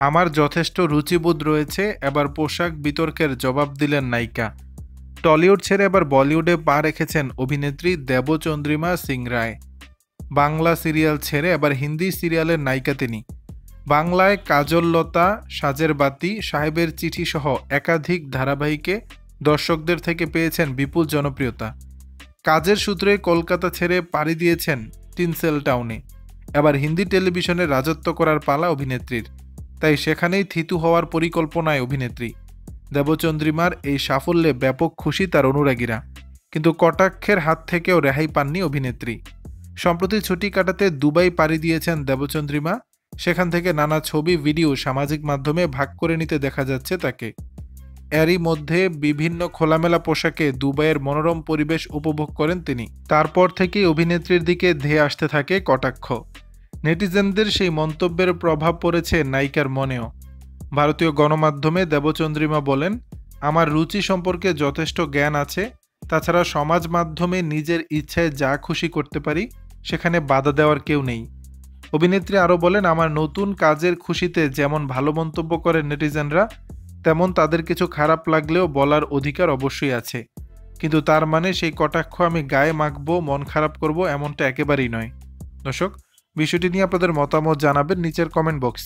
আমার যথেষ্ট রুচিবোধ রয়েছে, এবার পোশাক বিতর্কের জবাব দিলেন নায়িকা। টলিউড ছেড়ে এবার বলিউডে পা রেখেছেন অভিনেত্রী দেবচন্দ্রিমা সিং রায়। বাংলা সিরিয়াল ছেড়ে এবার হিন্দি সিরিয়ালের নায়িকা তিনি। বাংলায় কাজল লতা, সাজের বাতি, সাহেবের চিঠি সহ একাধিক ধারাবাহিকে দর্শকদের থেকে পেয়েছেন বিপুল জনপ্রিয়তা। কাজের সূত্রে কলকাতা ছেড়ে পাড়ি দিয়েছেন টিনসেল টাউনে। এবার হিন্দি টেলিভিশনে রাজত্ব করার পালা অভিনেত্রীর, তাই সেখানেই থিতু হওয়ার পরিকল্পনায় অভিনেত্রী। দেবচন্দ্রিমার এই সাফল্যে ব্যাপক খুশি তার অনুরাগীরা, কিন্তু কটাক্ষের হাত থেকেও রেহাই পাননি অভিনেত্রী। সম্প্রতি ছুটি কাটাতে দুবাই পাড়ি দিয়েছেন দেবচন্দ্রিমা। সেখান থেকে নানা ছবি ভিডিও সামাজিক মাধ্যমে ভাগ করে নিতে দেখা যাচ্ছে তাকে। এরই মধ্যে বিভিন্ন খোলামেলা পোশাকে দুবাইয়ের মনোরম পরিবেশ উপভোগ করেন তিনি। তারপর থেকেই অভিনেত্রীর দিকে ধেয়ে আসতে থাকে কটাক্ষ। নেটিজেনদের সেই মন্তব্যের প্রভাব পড়েছে নায়িকার মনেও। ভারতীয় গণমাধ্যমে দেবচন্দ্রিমা বলেন, আমার রুচি সম্পর্কে যথেষ্ট জ্ঞান আছে, তাছাড়া সমাজ মাধ্যমে নিজের ইচ্ছায় যা খুশি করতে পারি, সেখানে বাধা দেওয়ার কেউ নেই। অভিনেত্রী আরও বলেন, আমার নতুন কাজের খুশিতে যেমন ভালো মন্তব্য করেন নেটিজেনরা, তেমন তাদের কিছু খারাপ লাগলেও বলার অধিকার অবশ্যই আছে, কিন্তু তার মানে সেই কটাক্ষ আমি গায়ে মাখবো, মন খারাপ করব, এমনটা একেবারেই নয়। দর্শক, বিষয়টি নিয়ে আপনাদের মতামত জানাবেন নিচের কমেন্ট বক্স।